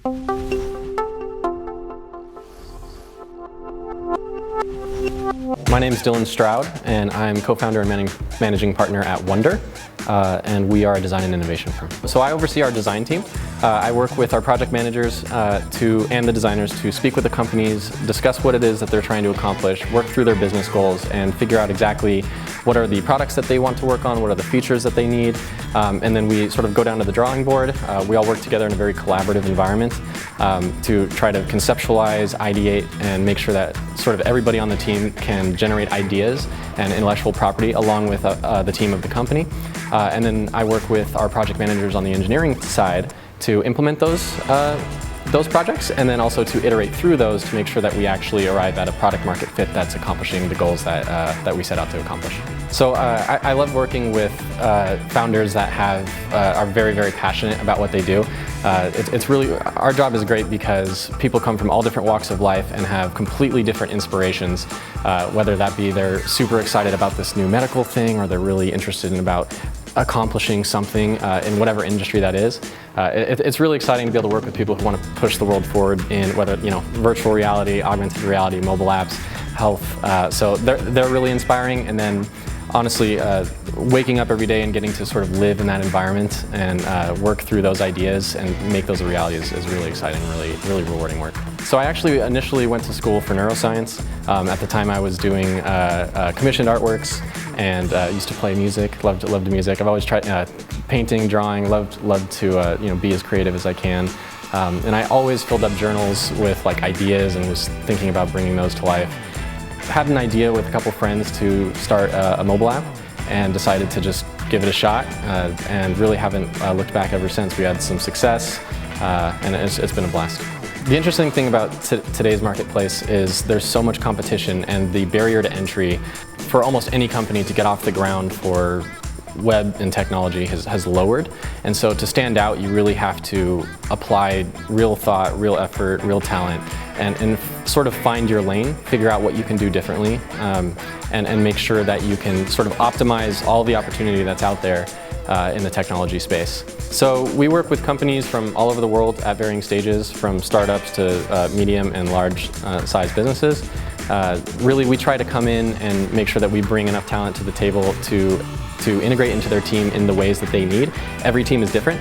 My name is Dylan Stroud, and I'm co-founder and managing partner at Wondour, and we are a design and innovation firm. So I oversee our design team. I work with our project managers and the designers to speak with the companies, discuss what it is that they're trying to accomplish, work through their business goals, and figure out exactly what are the products that they want to work on, what are the features that they need, and then we sort of go down to the drawing board. We all work together in a very collaborative environment to try to conceptualize, ideate, and make sure that sort of everybody on the team can generate ideas and intellectual property along with the team of the company. And then I work with our project managers on the engineering side to implement those projects, and then also to iterate through those to make sure that we actually arrive at a product market fit that's accomplishing the goals that we set out to accomplish. So I love working with founders that are very, very passionate about what they do. It's really, our job is great because people come from all different walks of life and have completely different inspirations, whether that be they're super excited about this new medical thing, or they're really interested in about accomplishing something in whatever industry that is. It's really exciting to be able to work with people who want to push the world forward in whether, virtual reality, augmented reality, mobile apps, health. So they're really inspiring, and then honestly, waking up every day and getting to sort of live in that environment and work through those ideas and make those a reality is really exciting, really rewarding work. So I actually initially went to school for neuroscience. At the time I was doing commissioned artworks and used to play music, loved music. I've always tried painting, drawing, loved to be as creative as I can. And I always filled up journals with ideas and was thinking about bringing those to life. Had an idea with a couple friends to start a mobile app and decided to just give it a shot, and really haven't looked back ever since. We had some success, and it's been a blast. The interesting thing about today's marketplace is there's so much competition, and the barrier to entry for almost any company to get off the ground for web and technology has lowered. And so to stand out, you really have to apply real thought, real effort, real talent, and sort of find your lane, figure out what you can do differently, and make sure that you can sort of optimize all the opportunity that's out there in the technology space. So we work with companies from all over the world at varying stages, from startups to medium and large size businesses. Really, we try to come in and make sure that we bring enough talent to the table to integrate into their team in the ways that they need. Every team is different.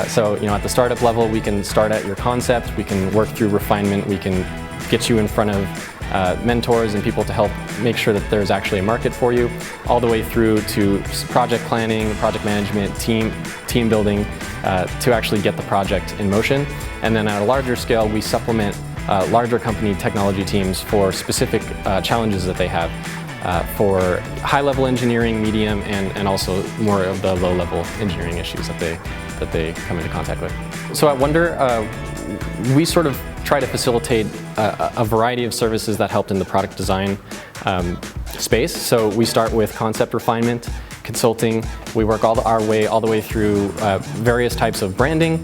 So at the startup level, we can start at your concept, we can work through refinement, we can get you in front of mentors and people to help make sure that there's actually a market for you, all the way through to project planning, project management, team building, to actually get the project in motion. And then at a larger scale, we supplement larger company technology teams for specific challenges that they have. For high-level engineering, medium, and also more of the low-level engineering issues that they come into contact with. So at Wondour, we sort of try to facilitate a variety of services that helped in the product design space. So we start with concept refinement, consulting. We work all the way through various types of branding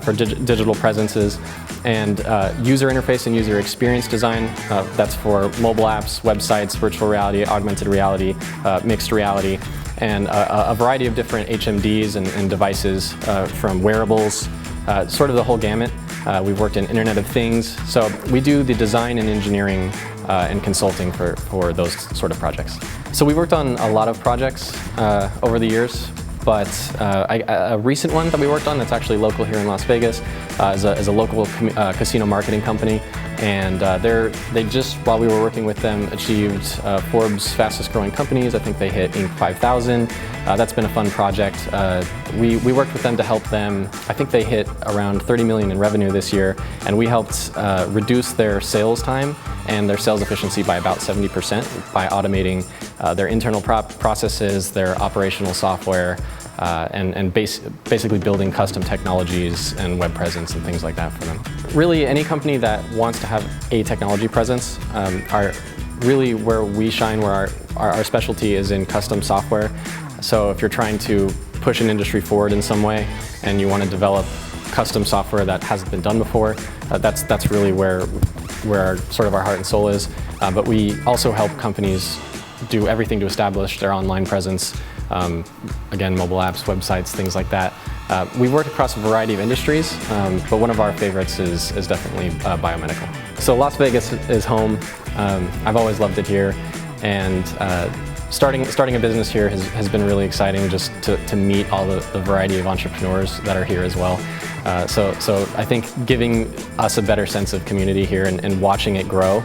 for digital presences, and user interface and user experience design. That's for mobile apps, websites, virtual reality, augmented reality, mixed reality, and a variety of different HMDs and devices from wearables, sort of the whole gamut. We've worked in Internet of Things. So we do the design and engineering and consulting for those sort of projects. So we worked on a lot of projects over the years, but a recent one that we worked on that's actually local here in Las Vegas is a local casino marketing company, and they just, while we were working with them, achieved Forbes' fastest growing companies. I think they hit Inc. 5000. That's been a fun project. We worked with them to help them. I think they hit around 30 million in revenue this year, and we helped reduce their sales time and their sales efficiency by about 70% by automating their internal processes, their operational software, and basically building custom technologies and web presence and things like that for them. Really, any company that wants to have a technology presence are really where we shine, where our specialty is in custom software. So if you're trying to push an industry forward in some way and you want to develop custom software that hasn't been done before, that's really where sort of our heart and soul is. But we also help companies do everything to establish their online presence. Again, mobile apps, websites, things like that. We work across a variety of industries, but one of our favorites is definitely biomedical. So Las Vegas is home. I've always loved it here, and starting a business here has been really exciting, just to meet all the variety of entrepreneurs that are here as well. So I think giving us a better sense of community here and watching it grow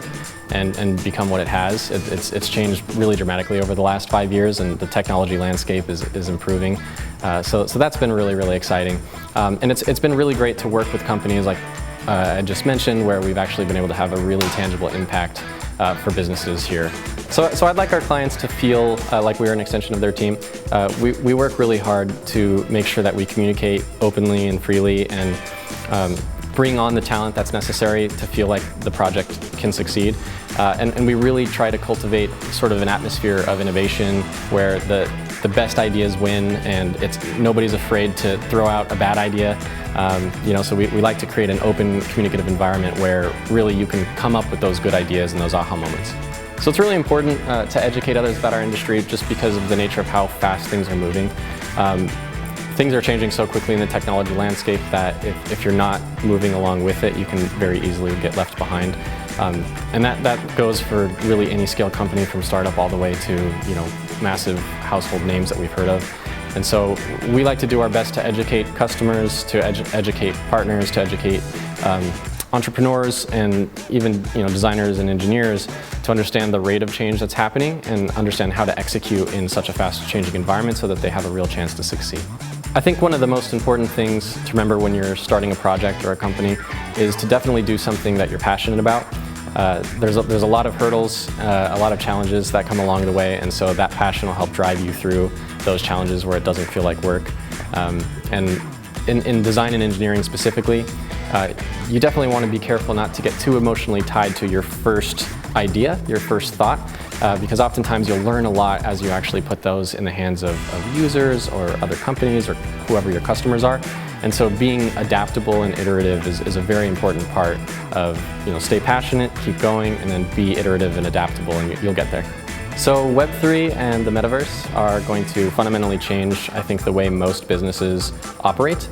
and become what it has, it's changed really dramatically over the last 5 years, and the technology landscape is improving. So that's been really, really exciting. And it's been really great to work with companies like I just mentioned, where we've actually been able to have a really tangible impact for businesses here. So I'd like our clients to feel like we're an extension of their team. We work really hard to make sure that we communicate openly and freely, and bring on the talent that's necessary to feel like the project can succeed. And we really try to cultivate sort of an atmosphere of innovation where the best ideas win, and nobody's afraid to throw out a bad idea. So we like to create an open, communicative environment where really you can come up with those good ideas and those aha moments. So it's really important to educate others about our industry, just because of the nature of how fast things are moving. Things are changing so quickly in the technology landscape that if you're not moving along with it, you can very easily get left behind. And that goes for really any scale company, from startup all the way to massive household names that we've heard of. And so we like to do our best to educate customers, to educate partners, to educate entrepreneurs, and even designers and engineers, to understand the rate of change that's happening and understand how to execute in such a fast-changing environment so that they have a real chance to succeed. I think one of the most important things to remember when you're starting a project or a company is to definitely do something that you're passionate about. There's a lot of hurdles, a lot of challenges that come along the way, and so that passion will help drive you through those challenges where it doesn't feel like work. And in design and engineering specifically, you definitely want to be careful not to get too emotionally tied to your first idea, your first thought, because oftentimes you'll learn a lot as you actually put those in the hands of users or other companies or whoever your customers are. And so being adaptable and iterative is a very important part of, stay passionate, keep going, and then be iterative and adaptable, and you'll get there. So Web3 and the Metaverse are going to fundamentally change, I think, the way most businesses operate.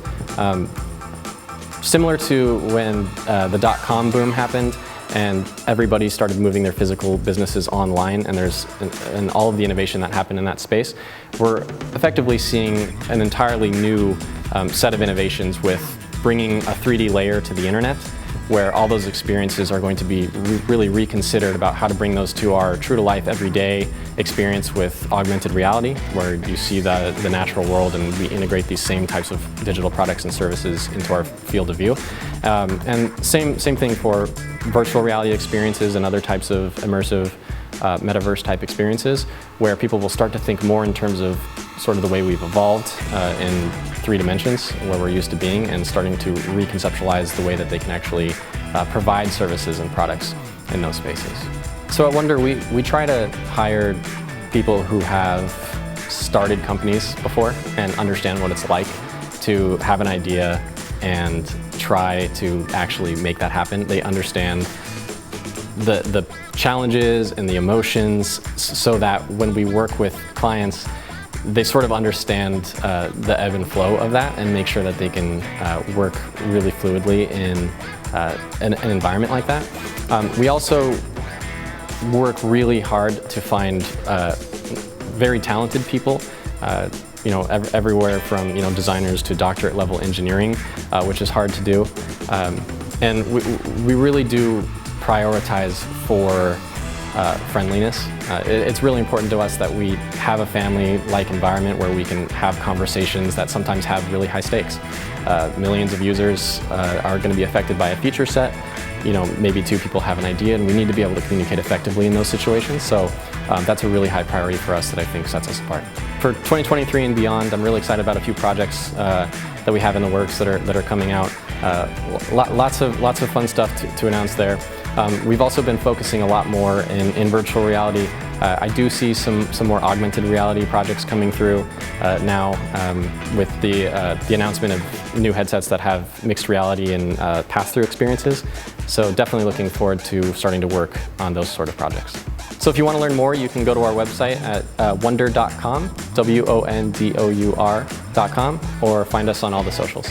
Similar to when the .com boom happened and everybody started moving their physical businesses online, and all of the innovation that happened in that space, we're effectively seeing an entirely new set of innovations with bringing a 3D layer to the internet, where all those experiences are going to be really reconsidered about how to bring those to our true-to-life, everyday experience with augmented reality, where you see the natural world and we integrate these same types of digital products and services into our field of view. And same thing for virtual reality experiences and other types of immersive metaverse type experiences, where people will start to think more in terms of sort of the way we've evolved in 3 dimensions, where we're used to being, and starting to reconceptualize the way that they can actually provide services and products in those spaces. So at Wondour, we try to hire people who have started companies before and understand what it's like to have an idea and try to actually make that happen. They understand the challenges and the emotions, so that when we work with clients, they sort of understand the ebb and flow of that and make sure that they can work really fluidly in an environment like that. We also work really hard to find very talented people, everywhere from designers to doctorate level engineering, which is hard to do. And we really do prioritize for friendliness. It's really important to us that we have a family-like environment where we can have conversations that sometimes have really high stakes. Millions of users are going to be affected by a feature set. Maybe 2 people have an idea, and we need to be able to communicate effectively in those situations. So that's a really high priority for us that I think sets us apart. For 2023 and beyond, I'm really excited about a few projects that we have in the works that are coming out. Lots of fun stuff to announce there. We've also been focusing a lot more in virtual reality. I do see some more augmented reality projects coming through now, with the announcement of new headsets that have mixed reality and pass-through experiences. So definitely looking forward to starting to work on those sort of projects. So if you want to learn more, you can go to our website at wondour.com, WONDOUR. partnerof.com or find us on all the socials.